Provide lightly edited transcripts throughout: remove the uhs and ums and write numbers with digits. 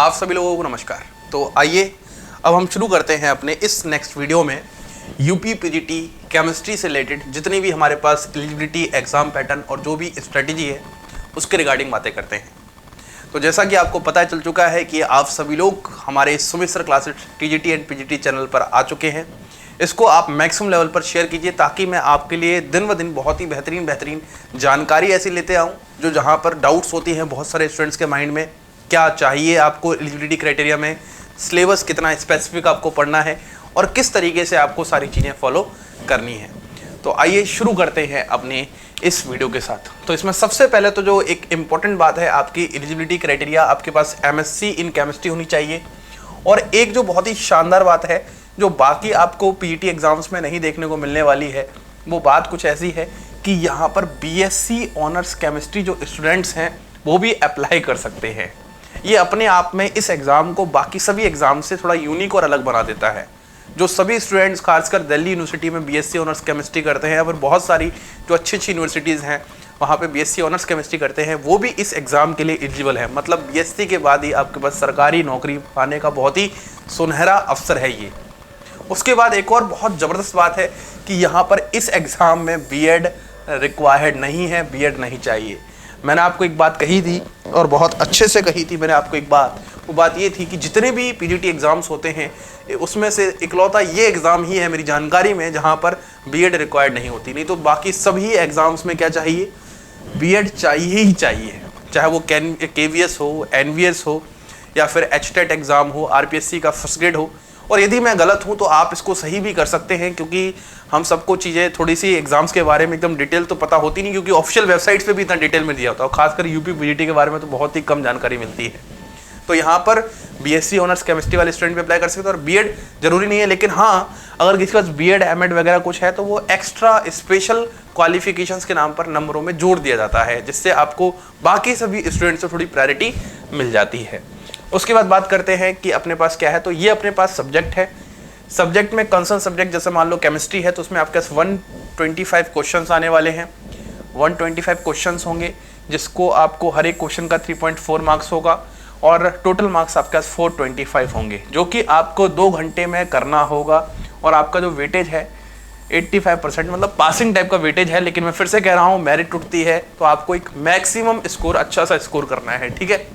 आप सभी लोगों को नमस्कार। तो आइए अब हम शुरू करते हैं अपने इस नेक्स्ट वीडियो में यूपी पीजीटी केमिस्ट्री से रिलेटेड जितनी भी हमारे पास एलिजिबिलिटी एग्जाम पैटर्न और जो भी स्ट्रेटजी है उसके रिगार्डिंग बातें करते हैं। तो जैसा कि आपको पता चल चुका है कि आप सभी लोग हमारे Sumit sir classes TGT and PGT channel पर आ चुके हैं। इसको आप मैक्सिमम लेवल पर शेयर कीजिए ताकि मैं आपके लिए दिन ब दिन बहुत ही बेहतरीन जानकारी ऐसी लेते आऊँ जो जहाँ पर डाउट्स होती हैं बहुत सारे स्टूडेंट्स के माइंड में, क्या चाहिए आपको एलिजिबिलिटी क्राइटेरिया में, सिलेबस कितना स्पेसिफिक आपको पढ़ना है और किस तरीके से आपको सारी चीज़ें फॉलो करनी है। तो आइए शुरू करते हैं अपने इस वीडियो के साथ। तो इसमें सबसे पहले तो जो एक इम्पॉर्टेंट बात है, आपकी एलिजिबिलिटी क्राइटेरिया आपके पास एमएससी इन केमिस्ट्री होनी चाहिए। और एक जो बहुत ही शानदार बात है जो बाकी आपको पीजीटी एग्जाम्स में नहीं देखने को मिलने वाली है, वो बात कुछ ऐसी है कि यहाँ पर बीएससी ऑनर्स केमिस्ट्री जो स्टूडेंट्स हैं वो भी अप्लाई कर सकते हैं। ये अपने आप में इस एग्ज़ाम को बाकी सभी एग्ज़ाम से थोड़ा यूनिक और अलग बना देता है। जो सभी स्टूडेंट्स खासकर दिल्ली यूनिवर्सिटी में बीएससी ऑनर्स केमिस्ट्री करते हैं, और बहुत सारी जो अच्छी यूनिवर्सिटीज़ हैं वहाँ पे बीएससी ऑनर्स केमिस्ट्री करते हैं, वो भी इस एग्ज़ाम के लिए एलिजिबल है। मतलब बीएससी के बाद ही आपके पास सरकारी नौकरी पाने का बहुत ही सुनहरा अवसर है ये। उसके बाद एक और बहुत ज़बरदस्त बात है कि यहाँ पर इस एग्ज़ाम में बीएड रिक्वायर्ड नहीं है, बीएड नहीं चाहिए। मैंने आपको एक बात कही थी और बहुत अच्छे से कही थी मैंने आपको एक बात, वो बात ये थी कि जितने भी पीजीटी एग्ज़ाम्स होते हैं उसमें से इकलौता ये एग्ज़ाम ही है मेरी जानकारी में जहाँ पर बीएड रिक्वायर्ड नहीं होती। नहीं तो बाकी सभी एग्ज़ाम्स में क्या चाहिए, बीएड चाहिए ही चाहिए। चाहे वो केवीएस हो, एनवीएस हो या फिर एचटेट एग्ज़ाम हो, आरपीएससी का फर्स्ट ग्रेड हो। और यदि मैं गलत हूं तो आप इसको सही भी कर सकते हैं, क्योंकि हम सबको चीज़ें थोड़ी सी एग्जाम्स के बारे में एकदम डिटेल तो पता होती नहीं, क्योंकि ऑफिशियल वेबसाइट्स पे भी इतना डिटेल में दिया होता है। और खासकर यूपी पीजीटी के बारे में तो बहुत ही कम जानकारी मिलती है। तो यहाँ पर बीएससी ऑनर्स केमिस्ट्री वाले स्टूडेंट भी अप्लाई कर सकते हैं। और बीएड जरूरी नहीं है, लेकिन हाँ अगर किसी के पास बीएड एमएड वगैरह कुछ है तो वो एक्स्ट्रा स्पेशल क्वालिफिकेशंस के नाम पर नंबरों में जोड़ दिया जाता है, जिससे आपको बाकी सभी स्टूडेंट्स से थोड़ी प्रायोरिटी मिल जाती है। उसके बाद बात करते हैं कि अपने पास क्या है। तो ये अपने पास सब्जेक्ट है। सब्जेक्ट में कंसर्न सब्जेक्ट जैसे मान लो केमिस्ट्री है तो उसमें आपके पास 125 क्वेश्चंस आने वाले हैं। 125 क्वेश्चंस होंगे जिसको आपको हर एक क्वेश्चन का 3.4 मार्क्स होगा और टोटल मार्क्स आपके पास 425 होंगे, जो कि आपको 2 घंटे में करना होगा। और आपका जो वेटेज है 85%, मतलब पासिंग टाइप का वेटेज है। लेकिन मैं फिर से कह रहा हूँ मेरिट उठती है तो आपको एक मैक्सिमम स्कोर अच्छा सा स्कोर करना है, ठीक है।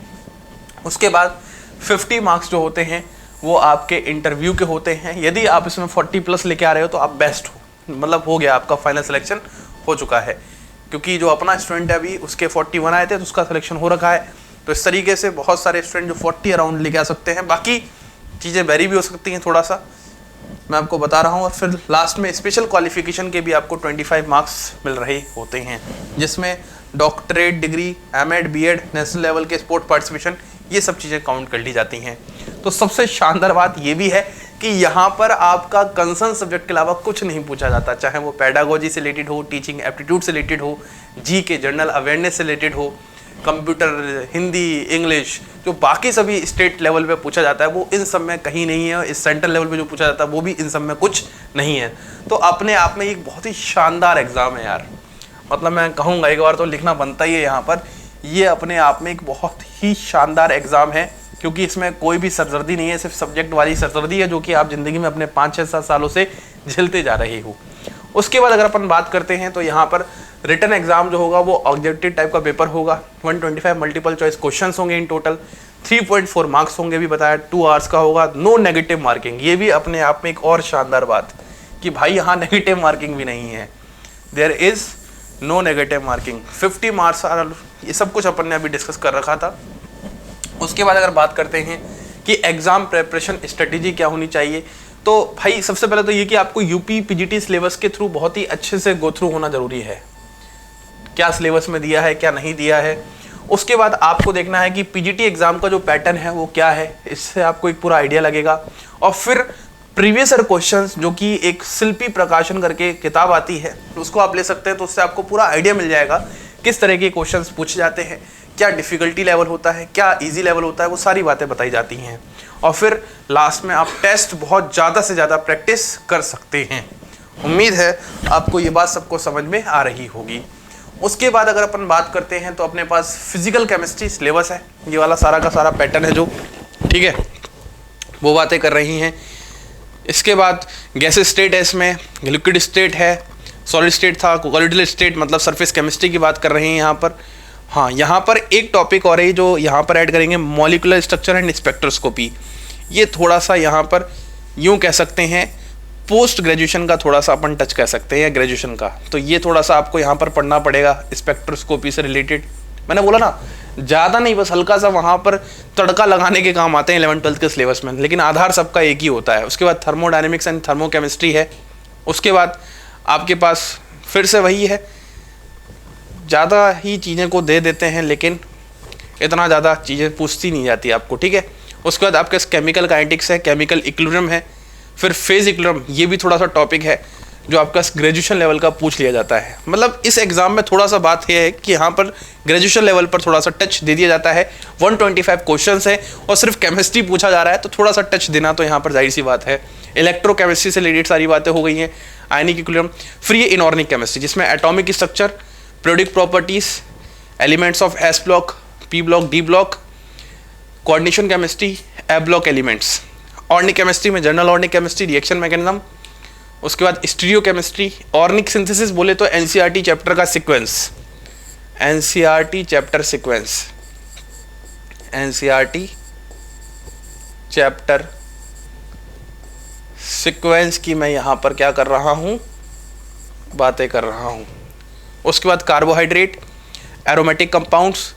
उसके बाद 50 मार्क्स जो होते हैं वो आपके इंटरव्यू के होते हैं। यदि आप इसमें 40+ लेके आ रहे हो तो आप बेस्ट हो, मतलब हो गया, आपका फाइनल सिलेक्शन हो चुका है। क्योंकि जो अपना स्टूडेंट है अभी उसके 41 आए थे तो उसका सिलेक्शन हो रखा है। तो इस तरीके से बहुत सारे स्टूडेंट जो 40 अराउंड लेके आ सकते हैं। बाकी चीज़ें वेरी भी हो सकती हैं थोड़ा सा, मैं आपको बता रहा हूँ। और फिर लास्ट में स्पेशल क्वालिफिकेशन के भी आपको 25 मार्क्स मिल रहे होते हैं, जिसमें doctorate degree, MEd, BEd, national level के स्पोर्ट पार्टिसिपेशन, ये सब चीज़ें काउंट कर ली जाती हैं। तो सबसे शानदार बात ये भी है कि यहाँ पर आपका कंसर्न सब्जेक्ट के अलावा कुछ नहीं पूछा जाता, चाहे वो पेडागोजी से रिलेटेड हो, टीचिंग एप्टीट्यूड से रिलेटेड हो, जी के जनरल अवेयरनेस से रिलेटेड हो, कंप्यूटर, हिंदी, इंग्लिश, जो बाकी सभी स्टेट लेवल पे पूछा जाता है वो इन सब में कहीं नहीं है। इस सेंट्रल लेवल पे जो पूछा जाता है वो भी इन सब में कुछ नहीं है। तो अपने आप में एक बहुत ही शानदार एग्ज़ाम है यार। मतलब मैं कहूँगा एक बार तो लिखना बनता ही है यहाँ पर। ये अपने आप में एक बहुत ही शानदार एग्ज़ाम है, क्योंकि इसमें कोई भी सरदर्दी नहीं है, सिर्फ सब्जेक्ट वाली सरदर्दी है जो कि आप ज़िंदगी में अपने 5-6-7 सालों से झेलते जा रहे हो। उसके बाद अगर अपन बात करते हैं तो यहाँ पर रिटन एग्जाम जो होगा वो ऑब्जेक्टिव टाइप का पेपर होगा। 125 मल्टीपल चॉइस क्वेश्चन होंगे इन टोटल, 3.4 मार्क्स होंगे, भी बताया 2 आवर्स का होगा, नो नेगेटिव मार्किंग। ये भी अपने आप में एक और शानदार बात कि भाई यहाँ नेगेटिव मार्किंग भी नहीं है, there is no negative marking. 50 marks, ये सब कुछ अपन ने अभी डिस्कस कर रखा था। उसके बाद अगर बात करते हैं कि एग्ज़ाम प्रिपरेशन स्ट्रेटेजी क्या होनी चाहिए, तो भाई सबसे पहले तो ये कि आपको यूपी पीजीटी सिलेबस के थ्रू बहुत ही अच्छे से गो थ्रू होना ज़रूरी है, क्या सिलेबस में दिया है क्या नहीं दिया है। उसके बाद आपको देखना है कि पीजीटी एग्ज़ाम का जो पैटर्न है वो क्या है, इससे आपको एक पूरा आइडिया लगेगा। और फिर प्रीवियस ईयर क्वेश्चंस, जो कि एक शिल्पी प्रकाशन करके किताब आती है, उसको आप ले सकते हैं। तो उससे आपको पूरा आइडिया मिल जाएगा किस तरह के क्वेश्चंस पूछे जाते हैं, क्या डिफ़िकल्टी लेवल होता है, क्या इजी लेवल होता है, वो सारी बातें बताई जाती हैं। और फिर लास्ट में आप टेस्ट बहुत ज़्यादा से ज़्यादा प्रैक्टिस कर सकते हैं। उम्मीद है आपको ये बात सबको समझ में आ रही होगी। उसके बाद अगर अपन बात करते हैं तो अपने पास फिजिकल केमिस्ट्री सिलेबस है, ये वाला सारा का सारा पैटर्न है जो ठीक है, वो बातें कर रही हैं। इसके बाद गैस स्टेट है, इसमें लिक्विड स्टेट है, सॉलिड स्टेट था, कोलोइडल स्टेट मतलब सरफेस केमिस्ट्री की बात कर रहे हैं यहाँ पर। हाँ, यहाँ पर एक टॉपिक और है जो यहाँ पर ऐड करेंगे, मॉलिक्यूलर स्ट्रक्चर एंड स्पेक्ट्रोस्कोपी। ये थोड़ा सा यहाँ पर यूँ कह सकते हैं पोस्ट ग्रेजुएशन का थोड़ा सा अपन टच कर सकते हैं, या ग्रेजुएशन का, तो ये थोड़ा सा आपको यहाँ पर पढ़ना पड़ेगा स्पेक्ट्रोस्कोपी से रिलेटेड। मैंने बोला ना ज़्यादा नहीं, बस हल्का सा वहाँ पर तड़का लगाने के काम आते हैं 11th-12th के सिलेबस में, लेकिन आधार सबका एक ही होता है। उसके बाद थर्मोडायनेमिक्स एंड थर्मोकेमिस्ट्री है। उसके बाद आपके पास फिर से वही है, ज़्यादा ही चीज़ें को दे देते हैं, लेकिन इतना ज़्यादा चीज़ें पूछती नहीं जाती आपको, ठीक है। उसके बाद आपके केमिकल काइनेटिक्स है, केमिकल इक्विलिब्रियम है, फिर फेज इक्विलिब्रियम, ये भी थोड़ा सा टॉपिक है जो आपका ग्रेजुएशन लेवल का पूछ लिया जाता है। मतलब इस एग्जाम में थोड़ा सा बात यह है कि यहाँ पर ग्रेजुएशन लेवल पर थोड़ा सा टच दे दिया जाता है। 125 क्वेश्चंस है और सिर्फ केमिस्ट्री पूछा जा रहा है, तो थोड़ा सा टच देना तो यहाँ पर जाहिर सी बात है। इलेक्ट्रोकेमिस्ट्री से रिलेटेड सारी बातें हो गई हैं, आयनिक इक्विलिब्रियम, फिर ये इनऑर्गेनिक केमिस्ट्री जिसमें atomic structure, periodic properties, elements of s block, p block, d block, coordination chemistry, a block elements, organic chemistry में general organic chemistry, reaction mechanism. उसके बाद स्टीरियो केमिस्ट्री, ऑर्गेनिक सिंथेसिस बोले तो NCERT chapter का sequence, NCERT chapter sequence, NCERT chapter sequence की मैं यहाँ पर क्या कर रहा हूँ, बातें कर रहा हूँ। उसके बाद कार्बोहाइड्रेट, एरोमेटिक कंपाउंड्स,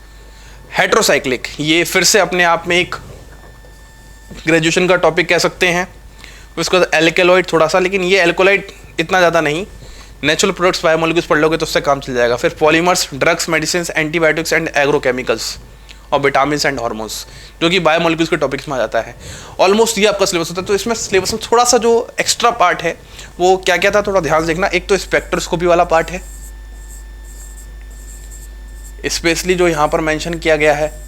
हेट्रोसाइक्लिक, ये फिर से अपने आप में एक ग्रेजुएशन का टॉपिक कह सकते हैं। उसके बाद एल्केलॉइड थोड़ा सा, लेकिन ये एल्कोलाइड इतना ज़्यादा नहीं, नेचुरल प्रोडक्ट्स बायोमोलिक्यूल्स पढ़ लोगे तो उससे काम चल जाएगा। फिर polymers, drugs, medicine, antibiotics and agrochemicals और विटामिन एंड हार्मोन्स, जो कि बायोमोलिक्यूल्स के टॉपिक्स में आ जाता है। ऑलमोस्ट ये आपका सिलेबस होता है। तो इसमें सिलेबस में थोड़ा सा जो एक्स्ट्रा पार्ट है वो क्या क्या था, थोड़ा ध्यान देखना। एक तो स्पेक्ट्रोस्कोपी वाला पार्ट है, स्पेशली जो यहाँ पर मेंशन किया गया है।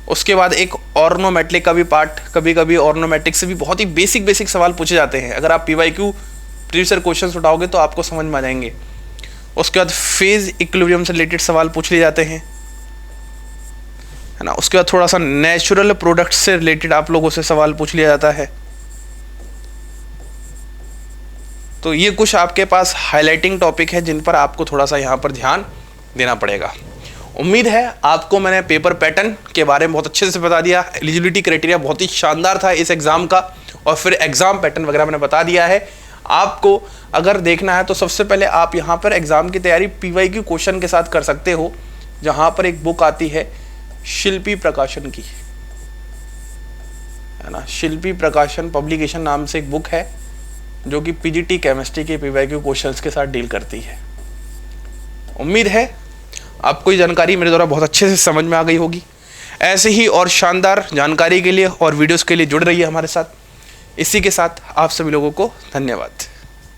उसके बाद एक ऑर्गोमेट्रिक का भी पार्ट, कभी कभी ऑर्गोमेट्रिक से भी बहुत ही बेसिक सवाल पूछे जाते हैं। अगर आप पीवाईक्यू प्रीवियस ईयर क्वेश्चंस उठाओगे तो आपको समझ में आ जाएंगे। उसके बाद फेज इक्विलिब्रियम से रिलेटेड सवाल पूछ लिए जाते हैं, है ना। उसके बाद थोड़ा सा नेचुरल प्रोडक्ट्स से रिलेटेड आप लोगों से सवाल पूछ लिया जाता है। तो ये कुछ आपके पास हाईलाइटिंग टॉपिक है जिन पर आपको थोड़ा सा यहाँ पर ध्यान देना पड़ेगा। उम्मीद है आपको मैंने पेपर पैटर्न के बारे में बहुत अच्छे से बता दिया। एलिजिबिलिटी क्राइटेरिया बहुत ही शानदार था इस एग्ज़ाम का, और फिर एग्ज़ाम पैटर्न वगैरह मैंने बता दिया है। आपको अगर देखना है तो सबसे पहले आप यहाँ पर एग्ज़ाम की तैयारी पीवाईक्यू क्वेश्चन के साथ कर सकते हो, जहाँ पर एक बुक आती है शिल्पी प्रकाशन की, है ना। शिल्पी प्रकाशन पब्लिकेशन नाम से एक बुक है जो कि पीजीटी केमिस्ट्री के पीवाईक्यू क्वेश्चंस के साथ डील करती है। उम्मीद है आपको ये जानकारी मेरे द्वारा बहुत अच्छे से समझ में आ गई होगी। ऐसे ही और शानदार जानकारी के लिए और वीडियोस के लिए जुड़ रही है हमारे साथ। इसी के साथ आप सभी लोगों को धन्यवाद।